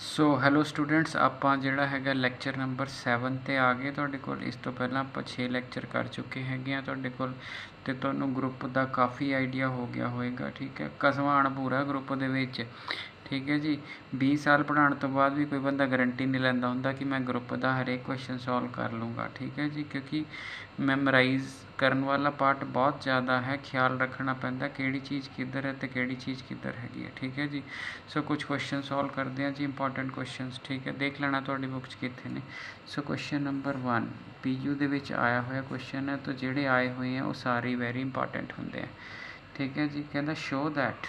सो hello students, ਆਪਾਂ ਜਿਹੜਾ ਹੈਗਾ ਲੈਕਚਰ ਨੰਬਰ 7 ਤੇ ਆ ਗਏ। ਤੁਹਾਡੇ ਕੋਲ ਇਸ ਤੋਂ ਪਹਿਲਾਂ ਆਪਾਂ 6 ਲੈਕਚਰ ਕਰ ਚੁੱਕੇ ਹੈਗੇ ਆ ਤੁਹਾਡੇ ਕੋਲ, ਤੇ ਤੁਹਾਨੂੰ ਗਰੁੱਪ ਦਾ ਕਾਫੀ ਆਈਡੀਆ ਹੋ ਗਿਆ ਹੋਏਗਾ। ਠੀਕ ਹੈ, ਕਸਵਾਣ ਪੂਰਾ ਗਰੁੱਪ ਦੇ ਵਿੱਚ। ਠੀਕ ਹੈ ਜੀ, 20 ਸਾਲ ਪੜ੍ਹਾਉਣ ਤੋਂ ਬਾਅਦ ਵੀ ਕੋਈ ਬੰਦਾ ਗਰੰਟੀ ਨਹੀਂ ਲੈਂਦਾ ਹੁੰਦਾ ਕਿ ਮੈਂ ਗਰੁੱਪ ਦਾ ਹਰੇਕ ਕੁਐਸਚਨ ਸੋਲਵ ਕਰ ਲੂँਗਾ। ਠੀਕ ਹੈ ਜੀ, ਕਿਉਂਕਿ ਮੈਮੋਰਾਈਜ਼ ਕਰਨ ਵਾਲਾ ਪਾਰਟ ਬਹੁਤ ਜ਼ਿਆਦਾ ਹੈ, ਖਿਆਲ ਰੱਖਣਾ ਪੈਂਦਾ ਕਿਹੜੀ ਚੀਜ਼ ਕਿੱਧਰ ਹੈ ਅਤੇ ਕਿਹੜੀ ਚੀਜ਼ ਕਿੱਧਰ ਹੈਗੀ ਹੈ। ਠੀਕ ਹੈ ਜੀ, ਸੋ ਕੁਛ ਕੁਐਸਚਨ ਸੋਲਵ ਕਰਦੇ ਹਾਂ ਜੀ, ਇੰਪੋਰਟੈਂਟ ਕੁਐਸਚਨਸ। ਠੀਕ ਹੈ, ਦੇਖ ਲੈਣਾ ਤੁਹਾਡੀ ਬੁੱਕ 'ਚ ਕਿੱਥੇ ਨੇ। ਸੋ ਕੁਐਸਚਨ ਨੰਬਰ 1 PU ਦੇ ਵਿੱਚ ਆਇਆ ਹੋਇਆ ਕੁਐਸਚਨ ਹੈ, ਤਾਂ ਜਿਹੜੇ ਆਏ ਹੋਏ ਆ ਉਹ ਸਾਰੇ ਵੈਰੀ ਇੰਪੋਰਟੈਂਟ ਹੁੰਦੇ ਆ। ਠੀਕ ਹੈ ਜੀ, ਕਹਿੰਦਾ show that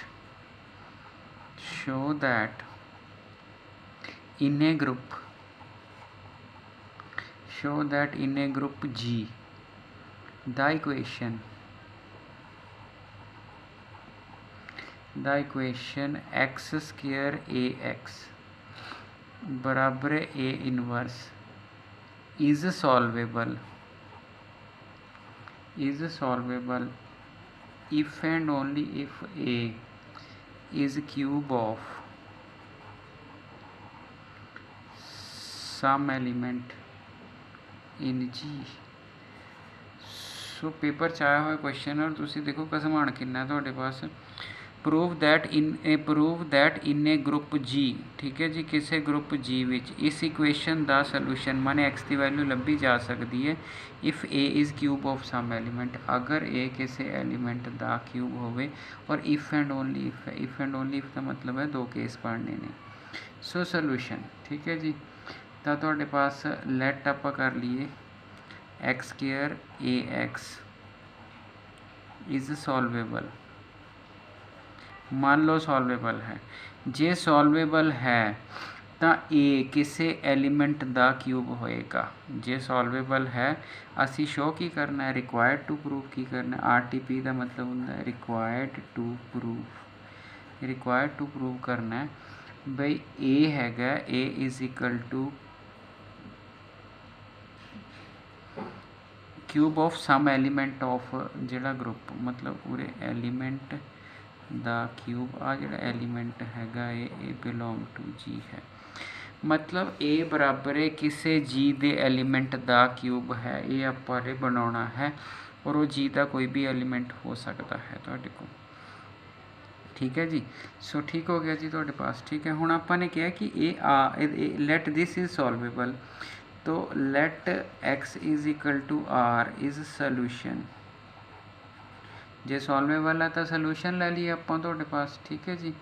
in a group G the equation x square ax बराबर a inverse is solvable if and only if a is cube of some element in G। So paper च आया हुआ क्वेश्चन और तुसी देखो घसमान कितना ਤੁਹਾਡੇ पास। Prove that in a group G। ठीक है जी, किसी ग्रुप G विच इस इक्वेशन का सोल्यूशन माने x की वैल्यू लभी जा सकती है if a is cube of some element, अगर a किसी एलीमेंट का क्यूब होवे। और इफ़ एंड ओनली इफ का मतलब है दो केस पढ़ने ने। सो सोल्यूशन ठीक है जी, तो तुहाडे पास लेट आप कर लीए x square a x is solvable. मान लो सॉल्वेबल है, जे सॉल्वेबल है तो ए किसी एलीमेंट का क्यूब होएगा। जे सॉल्वेबल है असी शो की करना है, रिक्वायर्ड टू प्रूव की करना है। RTP का मतलब होंगे रिक्वायर्ड टू प्रूव करना है बई ए हैगा a is equal to cube of some element of जिहड़ा ग्रुप, मतलब पूरे एलीमेंट दा क्यूब आ जिहड़ा एलीमेंट हैगा ए बिलोंग टू जी है। मतलब ए बराबर है किसी जी दे एलीमेंट दा क्यूब है, ये आपां बनाना है और वो जी का कोई भी एलीमेंट हो सकता है तुहाडे कोल। ठीक है जी, सो ठीक हो गया जी तुहाडे पास। ठीक है, हुण आपां ने कहा कि ए लेट दिस इज़ सॉल्वेबल, तो let x is equal to r is solution. जे सॉल्वेबल है तो सोल्यूशन ले लिए आपां तुहाडे पास। ठीक है जी,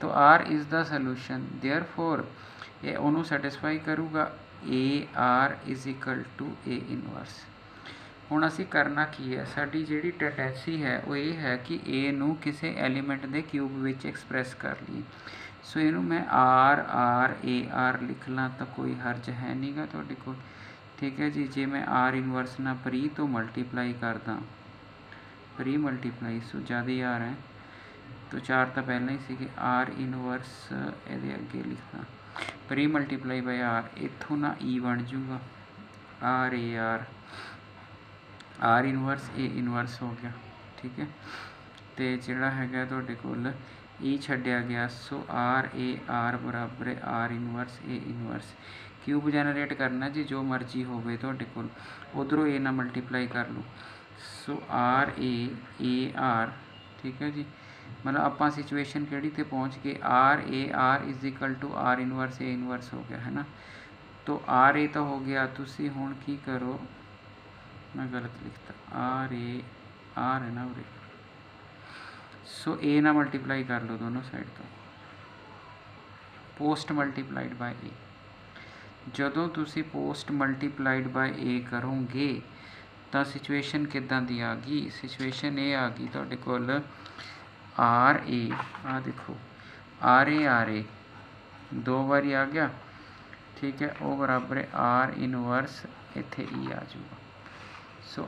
तो r is the solution, therefore ये उन्होंने सैटिस्फाई करूँगा ए r is equal to A inverse. हुण असी करना की है, साडी जिहड़ी टेंडेंसी है वो ये है कि ए नूं किसी एलीमेंट के क्यूब विच एक्सप्रैस कर लीए। सो इनू मैं आर लिख ला तो कोई हर्ज है नहीं गा तुहाडे कोल। ठीक है जी, जे मैं आर इनवर्स ना प्री तो मल्टीप्लाई करदा, प्री मल्टीप्लाई सो ज़्यादा ही आर है तो 4 तो पहले ही सी, आर इनवर्स ये अगे लिखना प्री मल्टीप्लाई बाय आर, इत्थों ना ई बन जूगा आर इनवर्स ए इनवर्स हो गया। ठीक है, तो जोड़ा है तुहाडे कोल ई छड्डिया गया, सो आर बराबर है are inverse A inverse. Cube generate करना जी, जो मर्जी होवे तुहाडे कोल, उधरों ए ना मल्टीप्लाई कर लो। सो आर ए आर। ठीक है जी, मतलब आपां सिचुएशन किहड़ी ते पहुँच गए, r is equal to are inverse A inverse हो गया है ना। तो आर ए तो हो गया, तुसी हुण की करो, मैं गलत लिखता, आर है ना उरे। सो ए ना मल्टीप्लाई कर लो दोनों साइड तो, पोस्ट मल्टीप्लाइड बाय ए। जदों तुसी पोस्ट मल्टीप्लाइड बाय ए करोगे तो सिचुएशन किदां दी आ गई, सिचुएशन ये आ गई तुहाडे कोल आर ए, आ देखो आर ए दो बारी आ गया। ठीक है, वो बराबर है आर इनवर्स इत्थे ई आ जाऊगा। सो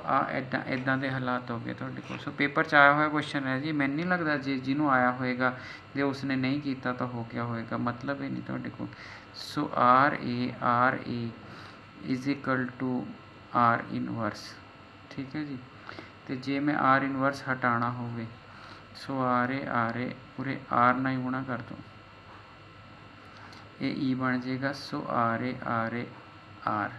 इदां दे हालात हो गए तुहाडे कोल। सो पेपर च आया हुआ क्वेश्चन है जी, मैनूं नहीं लगता जे जिन्हों आया होएगा जे उसने नहीं किया तो हो गया होएगा, मतलब ही नहीं तुहाडे कोल। So R A is equal to are inverse. ठीक है जी, तो जे मैं आर इनवर्स हटाना होवे, सो आर ए पूरे आर ना ही गुणा कर दो, ये ई बन जाएगा। So R A R A R.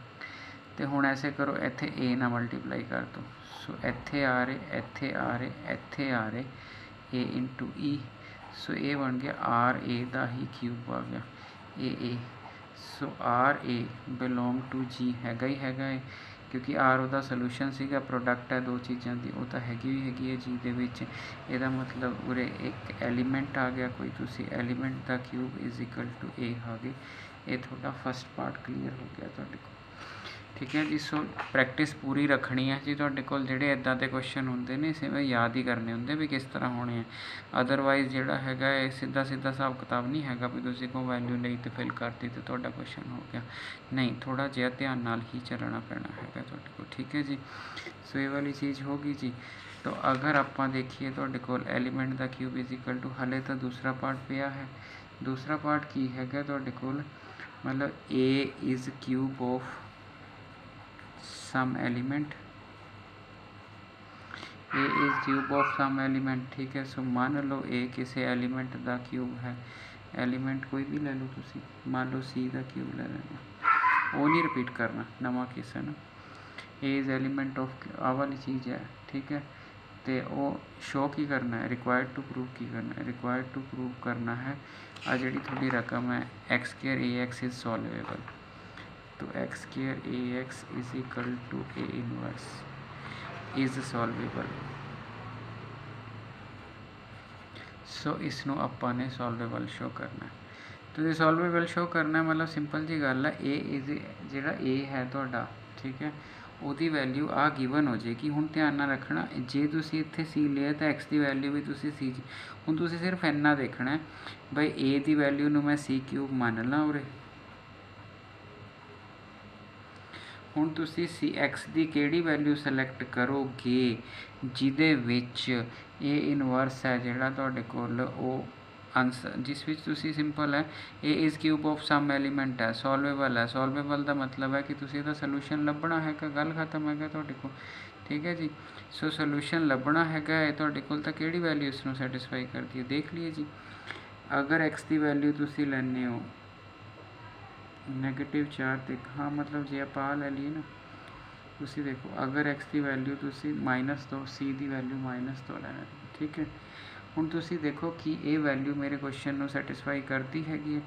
तो हुण ऐसे करो, इत्थे ए ना मल्टीप्लाई कर दो। सो इत्थे आर ए, इत्थे आर ए, इत्थे आर ए इंटू ई। सो ये बन गया आर ए का ही क्यूब आ गया ए। सो आर ए बिलोंग टू जी हैगा ही हैगा है, क्योंकि आर ਉਹਦਾ सोल्यूशन ਸੀਗਾ, प्रोडक्ट है दो चीज़ों की, वो तो हैगी भी हैगी है जी दे विच। ਇਹਦਾ मतलब उरे एक एलीमेंट आ गया कोई, तुसी एलीमेंट का क्यूब इज इक्वल टू ए आ गए। ये थोड़ा फस्ट पार्ट क्लीयर हो गया तुहाडे कोल, ठीक है जी। सो प्रैक्टिस पूरी रखनी है जी तुहाडे कोल। जिहड़े इदां दे क्वेश्चन होंदे ने सिर्फ याद ही करने होंदे भी किस तरह होने हैं। अदरवाइज जिहड़ा हैगा है सीधा सीधा हिसाब किताब नहीं हैगा भी तुसीं को वैल्यू लई ते फिल करती तो तुहाडा क्वेश्चन हो गया। नहीं, थोड़ा जिहा ध्यान नाल ही चलना पैना हैगा तुहाडे कोल, ठीक है जी। सो ये वाली चीज़ होगी जी। तो अगर आपां देखिए तुहाडे कोल एलीमेंट दा क्यूब इज इक्वल टू, हले तो दूसरा पार्ट पिया है। दूसरा पार्ट की हैगा तुहाडे कोल, मतलब a is cube of some element, a is cube of some element, ठीक है। सो मान लो ए किसी एलिमेंट का क्यूब है, एलिमेंट कोई भी ले लो तुसी, मान लो सी का क्यूब ले लेना, वो नहीं रिपीट करना, नवा किस है ना। ए इज़ एलिमेंट ऑफ आ वाली चीज़ है, ठीक है। तो वो शो की करना है, रिक्वायर्ड टू प्रूव की करना है, रिक्वायर्ड टू प्रूव करना है आ जी थोड़ी रकम है X square A x is solvable. तो X square A X is equal to A inverse is solvable. So इसनों आपां ने सॉल्वेबल शो करना है। तो ये सॉल्वेबल शो करना है, मतलब सिंपल जी गल है, ए इज जिहड़ा ए है तुहाडा, ठीक है, ਉਹਦੀ वैल्यू आ गिवन हो जाएगी। हुण ध्यान नाल रखना, जे तुसी इत्थे सी लिया तो एक्स की वैल्यू भी तुसी सी, हुण तुसी सिर्फ इन्ना देखना है बई ए की वैल्यू नूं मैं सी क्यूब मान ला उरे। हुण तुसी सी एक्स की किहड़ी वैल्यू सलैक्ट करोगे जिहदे विच ए इनवर्स है जिहड़ा तुहाडे कोल ओ आंसर, जिस विच तुसी सिंपल है a is cube of some element है, सॉल्वेबल है। सॉल्वेबल का मतलब है कि तुसी इहदा सोल्यूशन लभना है, गल खत्म है तुहाडे कोल, ठीक है जी। सो सोल्यूशन लभना है तुहाडे कोल, तां किहड़ी वैल्यू इसनूं सैटिस्फाई करती है देख लीए जी। अगर एक्स की वैल्यू तुसी लैंदे हो -4 तक, हाँ मतलब जे आप आ ले लीए ना, तुसी देखो अगर एक्स की वैल्यू तुसी -2 सी की वैल्यू -2 लैना, ठीक है। हुण तुसी देखो कि ये वैल्यू मेरे क्वेश्चन नूं सैटिस्फाई करती हैगी है।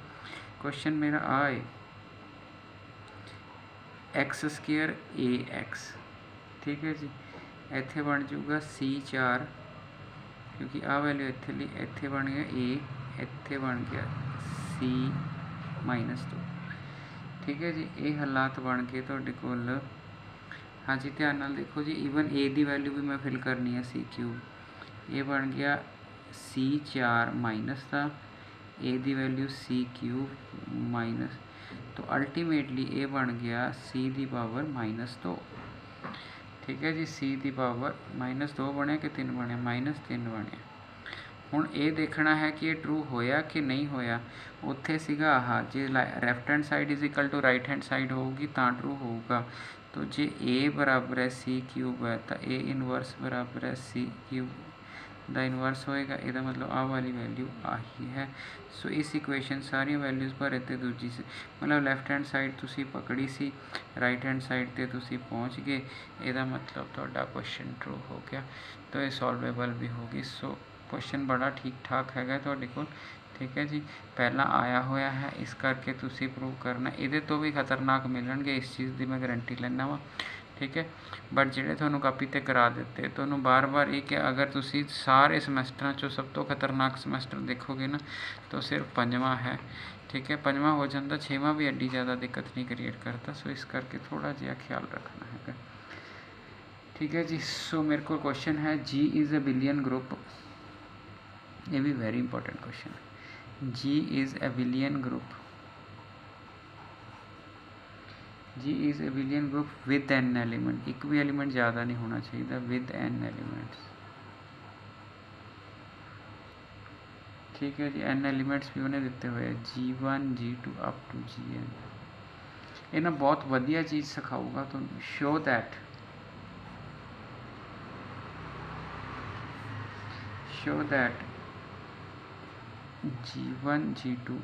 क्वेश्चन मेरा आ है एक्स स्क्वेयर ए एक्स, ठीक है जी। इत्थे बन जाऊगा C4, क्योंकि आ वैल्यू इत्थे ली, इत्थे बन गया ए, इत्थे बन गया C-2, ठीक है जी। ये हालात बन के तुहाडे कोल, हाँ जी ध्यान नाल देखो जी, ईवन ए की वैल्यू भी मैं फिल करनी है सी क्यूब, ये बन गया C4 माइनस था, ए की वैल्यू सी क्यूब माइनस, तो अल्टीमेटली ये बन गया सी की पावर -2, ठीक है जी। सी की पावर -2 बने कि 3 बने, -3 बने। हुण ये देखना है कि ये ट्रू होया कि नहीं होया। उत्थे सीगा आह जे left hand side is equal to right hand side होगी तो ट्रू होगा। तो जे ए बराबर है सी क्यूब है तो ए इनवर्स बराबर है सी क्यूब दा इनवर्स होएगा। इसका मतलब आ वाली वैल्यू आही है। सो इस इक्वेशन सारी वैल्यूज़ भरे तो दूजी से मतलब लैफ्ट हैंड साइड तुसी पकड़ी सी, राइट हैंड साइड ते तुसी पहुँच गए। इसका मतलब तुहाडा क्वेश्चन ट्रू हो गया, तो ये सॉल्वेबल भी होगी। सो क्वेश्चन बड़ा ठीक ठाक है तुहाडे कोल, ठीक है जी। पहला आया होया है, इस करके तुसी प्रूव करना। ये तो भी खतरनाक मिलणगे, इस चीज़ की मैं गारंटी लेना वा, ठीक है। बट जिहड़े तुहानूं कापी ते करा दिते, तुहानूं बार बार ये कि अगर तुसी सारे समैसटरां चों सब तो खतरनाक समैसटर देखोगे ना तो सिर्फ 5वां है, ठीक है। 5वां हो जाता, 6वां भी एड्डी ज़्यादा दिक्कत नहीं क्रिएट करता। सो इस करके थोड़ा जिहा ख्याल रखना है, ठीक है जी। सो मेरे को क्वेश्चन है G is abelian group, ये भी वेरी इंपॉर्टेंट क्वेश्चन है। G is abelian group, G is abelian group with N element, एक भी एलिमेंट ज़्यादा नहीं होना चाहिए, विद एन एलिमेंट्स, ठीक है जी। एन एलिमेंट्स भी उन्हें दिते हुए G1 G2 up to GN। ये ना बहुत वधिया चीज़ सिखाऊगा तो show that G1 G2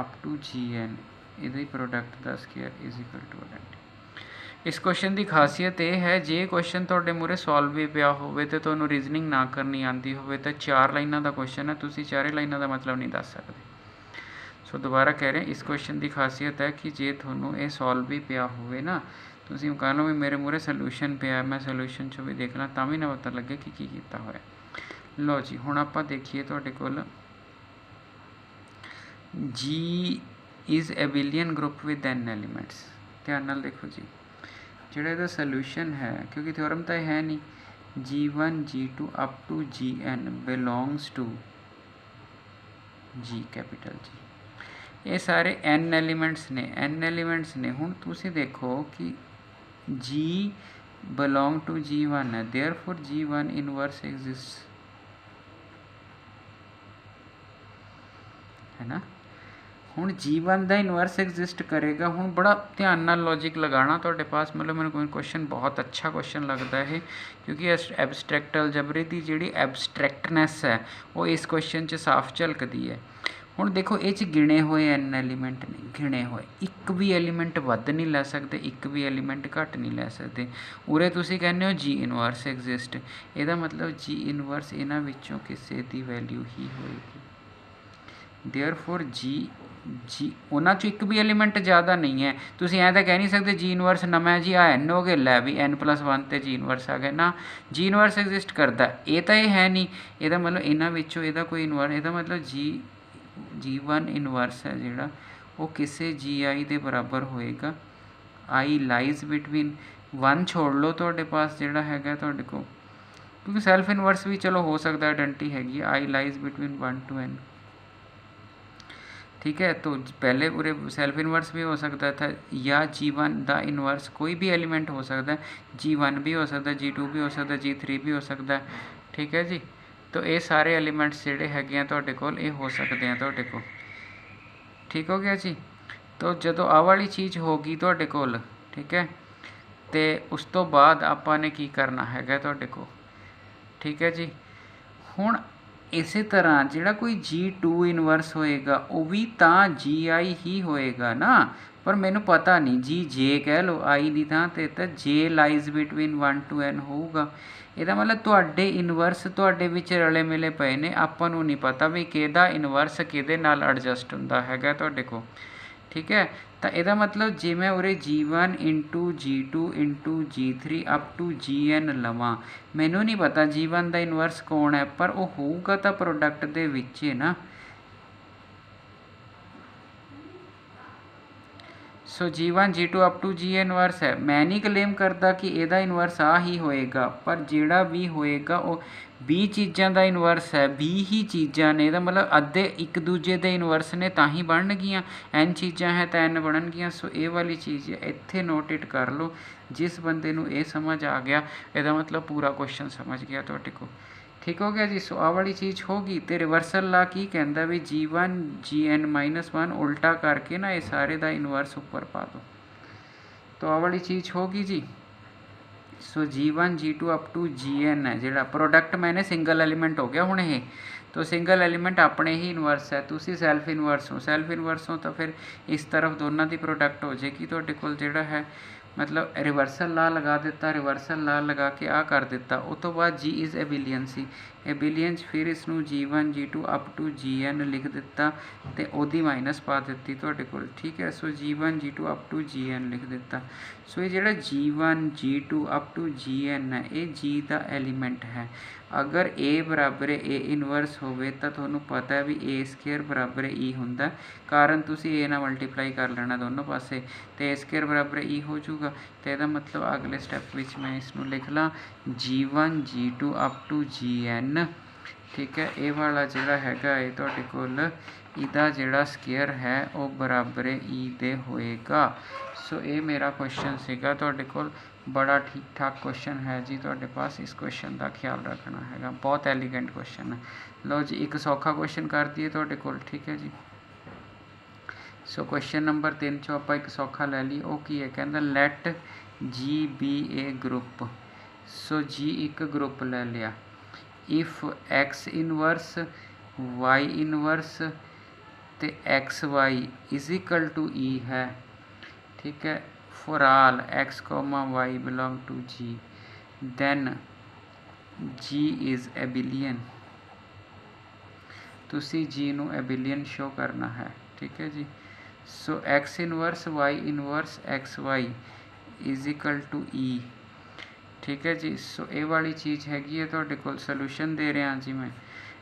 up to GN ਇਹਦੇ ਪ੍ਰੋਡਕਟ ਦਾ square is equal to identity. ਇਸ ਕੁਐਸਚਨ ਦੀ ਖਾਸੀਅਤ ਇਹ ਹੈ, ਜੇ ਕੁਐਸਚਨ ਤੁਹਾਡੇ ਮੂਹਰੇ ਸੋਲਵ ਵੀ ਪਿਆ ਹੋਵੇ ਤੇ ਤੁਹਾਨੂੰ ਰੀਜ਼ਨਿੰਗ ਨਾ ਕਰਨੀ ਆਉਂਦੀ ਹੋਵੇ ਤਾਂ 4 ਲਾਈਨਾਂ ਦਾ ਕੁਐਸਚਨ ਹੈ, ਤੁਸੀਂ 4 ਲਾਈਨਾਂ ਦਾ ਮਤਲਬ ਨਹੀਂ ਦੱਸ ਸਕਦੇ। ਸੋ ਦੁਬਾਰਾ ਕਹਿ ਰਹੇ, ਇਸ ਕੁਐਸਚਨ ਦੀ ਖਾਸੀਅਤ ਹੈ ਕਿ ਜੇ ਤੁਹਾਨੂੰ ਇਹ ਸੋਲਵ ਵੀ ਪਿਆ ਹੋਵੇ ਨਾ, ਤੁਸੀਂ ਕਹਿ ਲਓ ਵੀ ਮੇਰੇ ਮੂਹਰੇ ਸੋਲੂਸ਼ਨ ਪਿਆ, ਮੈਂ ਸੋਲੂਸ਼ਨ 'ਚੋਂ ਵੀ ਦੇਖ ਲਾਂ ਤਾਂ ਵੀ ਨਾ ਪਤਾ ਲੱਗੇ ਕਿ ਕੀ ਕੀਤਾ ਹੋਇਆ। ਲਓ ਜੀ, ਹੁਣ ਆਪਾਂ ਦੇਖੀਏ ਤੁਹਾਡੇ ਕੋਲ G is abelian group with n elements। ਧਿਆਨ ਨਾਲ ਦੇਖੋ ਜੀ, ਜਿਹੜਾ ਇਹਦਾ ਸੋਲੂਸ਼ਨ ਹੈ, ਕਿਉਂਕਿ ਥਿਓਰਮ ਤਾਂ ਇਹ ਹੈ ਨਹੀਂ, G1 G2 up to Gn belongs to G capital G। ਇਹ ਸਾਰੇ n ਐਲੀਮੈਂਟਸ ਨੇ। ਹੁਣ ਤੁਸੀਂ ਦੇਖੋ ਕਿ G ਬਿਲੋਂਗ ਟੂ G1 ਹੈ, ਦੇਅਰਫੋਰ G1 ਇਨਵਰਸ ਐਗਜ਼ਿਸਟ, ਹੈ ਨਾ। ਹੁਣ G1 ਦਾ ਇਨਵਰਸ ਐਗਜ਼ਿਸਟ ਕਰੇਗਾ। ਹੁਣ ਬੜਾ ਧਿਆਨ ਨਾਲ ਲੌਜਿਕ ਲਗਾਉਣਾ ਤੁਹਾਡੇ ਪਾਸ, ਮਤਲਬ ਮੈਨੂੰ ਕੋਈ ਕੁਐਸਚਨ ਬਹੁਤ ਅੱਛਾ ਕੁਐਸਚਨ ਲੱਗਦਾ ਇਹ, ਕਿਉਂਕਿ ਐਬਸਟਰੈਕਟ ਅਲਜਬਰੇ ਦੀ ਜਿਹੜੀ ਐਬਸਟਰੈਕਟਨੈਸ ਹੈ ਉਹ ਇਸ ਕੁਐਸਚਨ 'ਚ ਸਾਫ਼ ਝਲਕਦੀ ਹੈ। ਹੁਣ ਦੇਖੋ, ਇਹ 'ਚ ਗਿਣੇ ਹੋਏ n ਐਲੀਮੈਂਟ ਨੇ, ਗਿਣੇ ਹੋਏ, ਇੱਕ ਵੀ ਐਲੀਮੈਂਟ ਵੱਧ ਨਹੀਂ ਲੈ ਸਕਦੇ, ਇੱਕ ਵੀ ਐਲੀਮੈਂਟ ਘੱਟ ਨਹੀਂ ਲੈ ਸਕਦੇ। ਉਰੇ ਤੁਸੀਂ ਕਹਿੰਦੇ ਹੋ G ਇਨਵਰਸ ਐਗਜ਼ਿਸਟ, ਇਹਦਾ ਮਤਲਬ G ਇਨਵਰਸ ਇਹਨਾਂ ਵਿੱਚੋਂ ਕਿਸੇ ਦੀ ਵੈਲਿਊ ਹੀ ਹੋਏਗੀ। ਦੇਅਰਫੋਰ G ਉਹਨਾਂ 'ਚੋਂ ਇੱਕ ਵੀ ਐਲੀਮੈਂਟ ਜ਼ਿਆਦਾ ਨਹੀਂ ਹੈ। ਤੁਸੀਂ ਐਂ ਤਾਂ ਕਹਿ ਨਹੀਂ ਸਕਦੇ G ਇਨਵਰਸ ਨਵਾਂ ਜੀ ਆ n ਹੋ ਗਿਆ, ਲੈ ਵੀ n+1 ਤੇ G ਇਨਵਰਸ ਆ ਗਿਆ ਨਾ, G ਇਨਵਰਸ ਐਗਜ਼ਿਸਟ ਕਰਦਾ, ਇਹ ਤਾਂ ਇਹ ਹੈ ਨਹੀਂ। ਇਹਦਾ ਮਤਲਬ ਇਹਨਾਂ ਵਿੱਚੋਂ ਇਹਦਾ ਕੋਈ ਇਨਵਰਸ, ਇਹਦਾ ਮਤਲਬ G1 ਇਨਵਰਸ ਹੈ ਜਿਹੜਾ, ਉਹ ਕਿਸੇ GI ਦੇ ਬਰਾਬਰ ਹੋਏਗਾ। I ਲਾਈਜ਼ ਬਿਟਵੀਨ 1 ਛੋੜ ਲਓ ਤੁਹਾਡੇ ਪਾਸ ਜਿਹੜਾ ਹੈਗਾ ਤੁਹਾਡੇ ਕੋਲ, ਕਿਉਂਕਿ ਸੈਲਫ ਇਨਵਰਸ ਵੀ ਚਲੋ ਹੋ ਸਕਦਾ, ਆਇਡੈਂਟੀ ਹੈਗੀ, I lies between 1 to n। ठीक है, तो पहले पूरे सेल्फ इन्वर्स भी हो सकता था, या G1 दा इन्वर्स कोई भी एलिमेंट हो सकता है, G1 भी हो सकता है, G2 भी हो सकता है, G3 भी हो सकता है। ठीक है जी, तो ये सारे एलिमेंट्स जोड़े है तुहाडे कोल ये हो सकते हैं तुहाडे कोल। ठीक हो गया जी। तो जदों आ वाली चीज़ होगी तुहाडे कोल, ठीक है, तो उस तो बाद आपां ने की करना है तुहाडे कोल। ठीक है जी। हुण इसे तरह जिहड़ा कोई G2 इनवर्स होएगा वो भी तां GI ही होएगा ना, पर मैनू पता नहीं GJ कह लो I की थां ते तां J lies between 1 to n होऊगा। ਇਹਦਾ मतलब तुहाडे इनवर्स तुहाडे विच रले मिले पे ने, आपां नूं नहीं पता भी किहदा इनवर्स किहदे नाल एडजस्ट हुंदा हैगा तुहाडे कोल। ठीक है, तो यदा मतलब जे मैं उरे G1 into G2 into G3 up to Gn लवां, मैनू नहीं पता G1 का इनवर्स कौन है, पर वो होऊगा तो प्रोडक्ट दे विच है ना। सो G1 G2 up to G inverse है, मैं नहीं क्लेम करता कि ਇਹਦਾ इनवर्स आ ही होएगा, पर ਜਿਹੜਾ भी होएगा वो 20 ਚੀਜ਼ਾਂ ਦਾ ਇਨਵਰਸ ਹੈ, 20 ਹੀ ਚੀਜ਼ਾਂ ਨੇ, ਇਹਦਾ ਮਤਲਬ ਅੱਧੇ ਇੱਕ ਦੂਜੇ ਦੇ ਇਨਵਰਸ ਨੇ ਤਾਂ ਹੀ ਬਣਨਗੀਆਂ, n ਚੀਜ਼ਾਂ ਹੈ ਤਾਂ n ਬਣਨਗੀਆਂ। ਸੋ ਇਹ ਵਾਲੀ ਚੀਜ਼ ਇੱਥੇ ਨੋਟ ਇਟ ਕਰ ਲਓ। ਜਿਸ ਬੰਦੇ ਨੂੰ ਇਹ ਸਮਝ ਆ ਗਿਆ, ਇਹਦਾ ਮਤਲਬ ਪੂਰਾ ਕੁਐਸਚਨ ਸਮਝ ਗਿਆ ਤੁਹਾਡੇ ਕੋਲ। ठीक हो गया जी। सो आ वाली चीज़ होगी तो रिवर्सल ला की कहता भी G1 Gn-1 उल्टा करके ना ये सारे का इनवर्स उपर पा दो, तो आ वाली चीज़ होगी जी। सो G1 G2 up to Gn है जोड़ा प्रोडक्ट मैंने सिंगल एलीमेंट हो गया हुण ये, तो सिंगल एलीमेंट अपने ही इनवर्स है, तुसी सैल्फ इनवर्स हो तो फिर इस तरफ दोनों की प्रोडक्ट हो जाएगी तुहाडे कोल जिहड़ा है, मतलब रिवर्सल ला लगा दिता, रिवर्सल ला लगा के आ कर दिता। उस तो बाद G इज़ एबिलियन सी, एबिलियन फिर इसनूं G1 G2 up to Gn लिख दिता तो ओदी माइनस पा दी तुहाडे कोल। ठीक है, सो G1 G2 up to Gn लिख दिता। सो ये जिहड़ा G1 G2 up to Gn है ये G का एलीमेंट है। अगर A बराबर A इनवर्स होवे तो तुहानूं पता है भी A स्केयर बराबर E हुंदा, कारण तुसी A नाल मल्टीप्लाई कर लेना दोनों पासे, तो A स्केयर बराबर E हो जाऊगा। तो यदा मतलब अगले स्टैप विच मैं इसनूं लिख ला G1 G2 up to Gn। ठीक है, ये वाला जिहड़ा हैगा ये तुहाडे कोल इहदा जिहड़ा स्केयर है वो बराबर E दे होएगा। सो ये मेरा क्वेश्चन सीगा तुहाडे कोल, बड़ा ठीक ठाक क्वेश्चन है जी तुहाडे पास, इस क्वेश्चन का ख्याल रखना हैगा, बहुत एलीगेंट क्वेश्चन है। लो जी, एक सौखा क्वेश्चन कर दिए तुहाडे कोल। ठीक है जी। सो क्वेश्चन नंबर 3 चो आप एक सौखा लै ली, वो की है, कहता let G be A group. So G एक ग्रुप ले लिया, if X inverse Y inverse तो X Y is equal to E है, ठीक है, for all X comma Y belong to G, then G is abelian. तुसी G नू abelian show करना है, ठीक है जी। So X inverse Y inverse x Y is equal to E, ठीक है जी। सो ये वाली चीज़ हैगी है तुहाडे कोल, सोल्यूशन दे रहा जी मैं।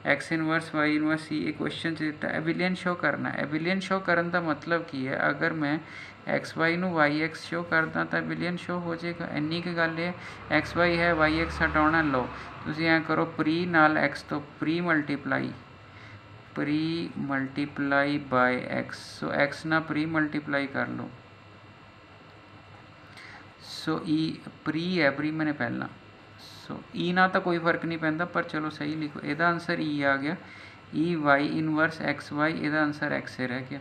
एक्स इनवर्स वाई इनवर्स ई क्वेश्चन दिता एबिलियन शो करना। एबिलियन शो करन का मतलब की है, अगर मैं एक्स वाई नू वाई एक्स शो करदा तो एबिलियन शो हो जाएगा। इन्नी की गल है, एक्स वाई है वाई एक्स हटाना, लो तुसीं ऐ करो प्री नाल एक्स तो pre multiply by x. So x ना प्री मल्टीप्लाई कर लो। सो ई प्री है, प्री मैंने पहला। सो ई ना तो कोई फर्क नहीं पैंदा, पर चलो सही लिखो। ਇਹਦਾ आंसर ई आ गया, ई वाई इनवर्स एक्स वाई, ਇਹਦਾ आंसर एक्स रह गया।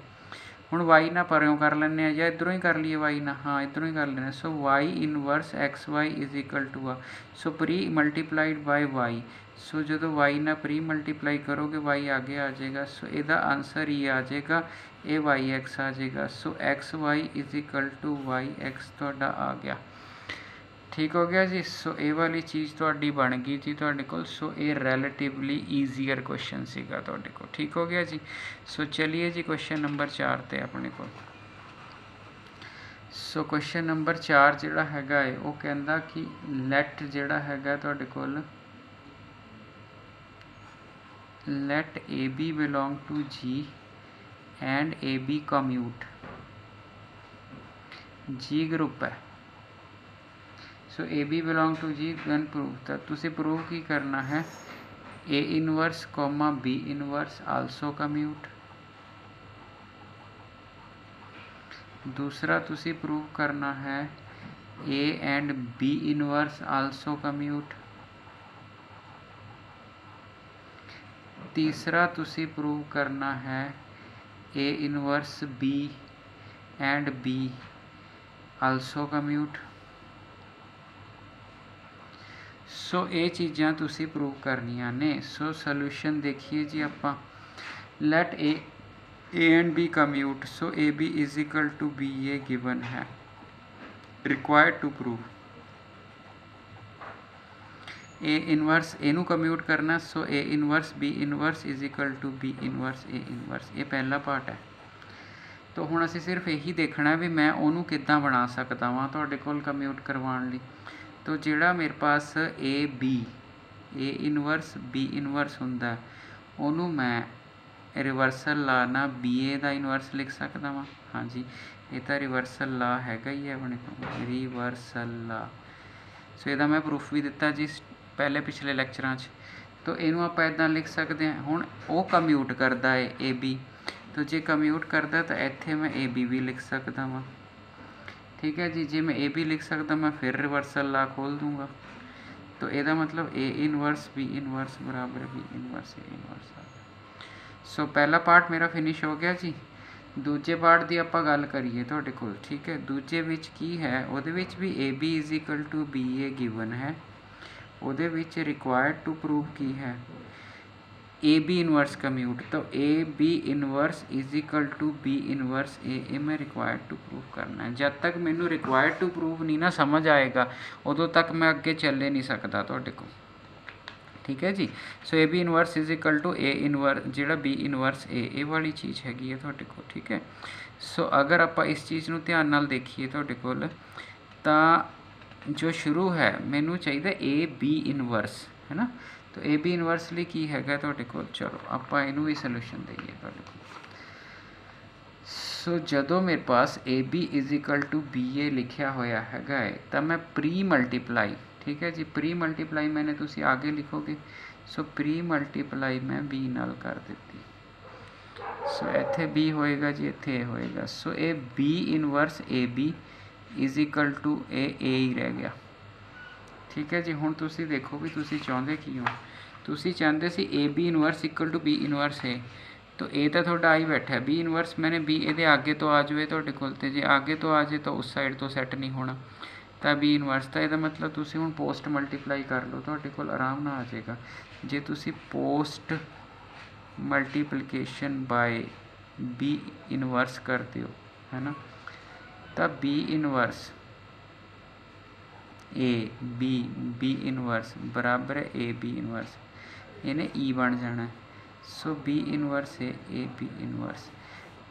ਹੁਣ वाई ना परों कर लें या इधरों ही कर लिए वाई ना, हाँ इधरों ही कर लेना। So Y inverse x Y is equal to आ, so premultiplied by Y. So जो वाई ना प्री मल्टीप्लाई करोगे वाई आगे आ जाएगा। सो ਇਹਦਾ आंसर ई आ जाएगा, ये वाई एक्स आ जाएगा। So X Y is equal to Y X तुहाडा आ गया, ठीक हो गया जी। सो ये वाली चीज़ तुहाडी बन गई जी तुहाडे कोल। सो ये रैलेटिवली ईजीयर क्वेश्चन सीगा तुहाडे कोल, ठीक हो गया जी। सो चलिए जी क्वेश्चन नंबर 4 ते अपने कोल। सो क्वेश्चन नंबर 4 जिहड़ा हैगा है वो कहंदा कि लैट जिहड़ा हैगा तुहाडे कोल, let A B belong to G and A B commute, G group है। So A B belong to G then prove, तो तुसी प्रूव की करना है, A inverse comma B inverse also commute. दूसरा तुसी प्रूव करना है, A and B inverse also commute. तीसरा तुसी प्रूव करना है, A inverse B and B also commute. So ये चीज़ां तुसी प्रूव करनियां ने। सो सोल्यूशन देखिए जी आपां, let A and B commute. So A B is equal to B A given है, required to prove. A inverse A नू कम्यूट करना। So A inverse B inverse is equal to B inverse A inverse, ये पहला part है। तो हुण असीं सिर्फ यही देखना भी मैं उन्होंने किद्दां बना सकदा वां तुहाडे कोल कम्यूट करवाउण लई। तो जिहड़ा मेरे पास ए इनवर्स बी इनवर्स हुंदा उन्हों मैं रिवर्सल ला ना बी ए दा इनवर्स लिख सकदा वां। हाँ जी, ये तो रिवर्सल ला हैगा ही है अपने को, रिवर्सल ला। सो इहदा मैं प्रूफ भी दिता जी पहले पिछले लैक्चरां च। तो इनू आपां इदां लिख सकते हैं। हुण वो कम्यूट करदा है ए बी, तो जे कम्यूट करदा तो इत्थे मैं ए बी भी लिख सकदा वां, ठीक है जी। जे मैं ए बी लिख सकदा मैं फिर रिवर्सल ला खोल दूँगा। तो ਇਹਦਾ मतलब ए इनवर्स बी इनवर्स बराबर बी इनवर्स ए इनवर्स आ गया। सो पहला पार्ट मेरा फिनिश हो गया जी। दूजे पार्ट की आपां गल करिए तुहाडे कोल, ठीक है। दूजे विच की है, उहदे विच भी A B is equal to B A given है। उहदे विच रिक्वायर्ड टू प्रूव की है, ए बी इनवर्स कम्यूट। तो A B inverse is equal to B inverse A मैं रिक्वायर्ड टू प्रूव करना है। जब तक मैनू रिक्वायर्ड टू प्रूव नहीं ना समझ आएगा उदों तक मैं अगे चले नहीं सकता तुहाडे कोल, ठीक है जी। So A B inverse is equal to A inverse जिहड़ा बी इनवर्स ए वाली चीज़ हैगी है तुहाडे कोल, ठीक है। सो अगर आपां इस चीज़ नूं ध्यान नाल देखिए तुहाडे कोल, तां जो शुरू है मैनू चाहिए ए बी इनवर्स, है ना। तो ए बी इनवर्स लिए की हैगा तुहाडे कोल, चलो आपां इहनूं भी सोल्यूशन दईए तुहाडे कोल। सो जदों मेरे पास A B is equal to B A लिखिया होया हैगा है, तो मैं प्री मल्टीप्लाई, ठीक है जी, प्री मल्टीप्लाई मैंने तुसी आगे लिखोगे। सो प्री मल्टीप्लाई मैं बी नाल कर दी। सो इत्थे बी होएगा जी, इत्थे ए होएगा। So A B inverse A B is equal to A ही रह गया, ठीक है जी। हुण तुसी देखो भी तुसी चाहुंदे की हो, तुसी चाहते सी A B inverse equal to B inverse A. तो ए तो थोड़ा आई बैठा है, बी इनवर्स मैंने बी ये आगे तो आ जाए तुहाडे कोल, ते जे आगे तो आ जाए तो उस साइड तो सैट नहीं होना, तो बी इनवर्स। तो यदा मतलब तुसी हुण पोस्ट मल्टीप्लाई कर लो, तुहाडे कोल आराम नाल आ जाएगा। जे तुसी post multiplication by b inverse करते हो है ना, तो b inverse A B inverse बराबर है ए बी इनवर्स, इन्हें ई बन जाना है। So B inverse A B inverse,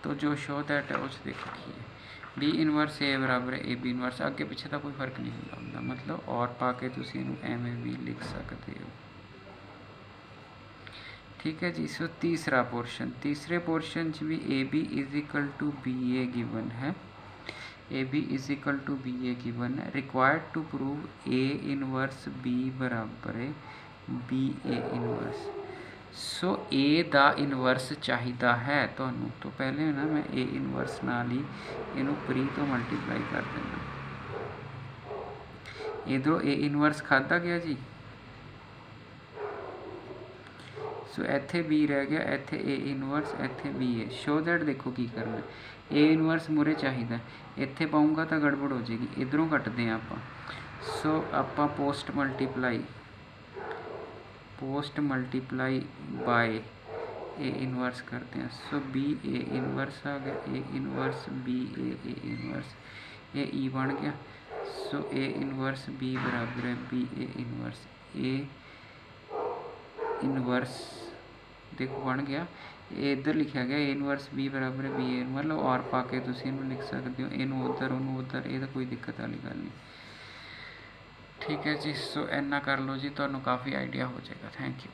तो जो शो दैट है उस देखो की है बी इनवर्स ए बराबर ए बी इनवर्स, अगे पिछे तो कोई फर्क नहीं होंदा, मतलब और पा के तुसीं इहनूं एवें भी लिख सकते हो। ठीक है जी। सो तीसरा पोर्शन, तीसरे पोर्शन च भी A B is equal to B A given है, A B is equal to B A given है। Required to prove A inverse B बराबर है बी ए इनवर्स। सो ए दा इनवर्स चाहिदा है तुहानूं, तो पहले ना मैं ए इनवर्स नाल ही इनू प्री तो मल्टीप्लाई कर देना। इधरों ए इनवर्स खादा गया जी, सो इत्थे बी रह गया, इत्थे ए इनवर्स, इत्थे बी ए। शो दैट देखो की करना है, ए इनवर्स मुरे चाहिए, इत्थे पाऊँगा तो गड़बड़ हो जाएगी, इधरों कटते हैं आप। सो आप post multiply by A inverse करते हैं। सो बी ए इनवर्स आ गया, A inverse B A inverse, A I बन गया। सो ए इनवर्स बी बराबर है B A inverse, A inverse देखो बन गया, इधर लिखा गया ए इनवर्स बी बराबर है बी ए, मतलब और पा के तुसीं इहनूं लिख सकते हो, इनू उधर उन्होंने उधर, ये तो कोई दिक्कत वाली गल नहीं। ठीक है जी। सो इन्ना कर लो जी, तुहानूं काफ़ी आइडिया हो जाएगा। Thank you.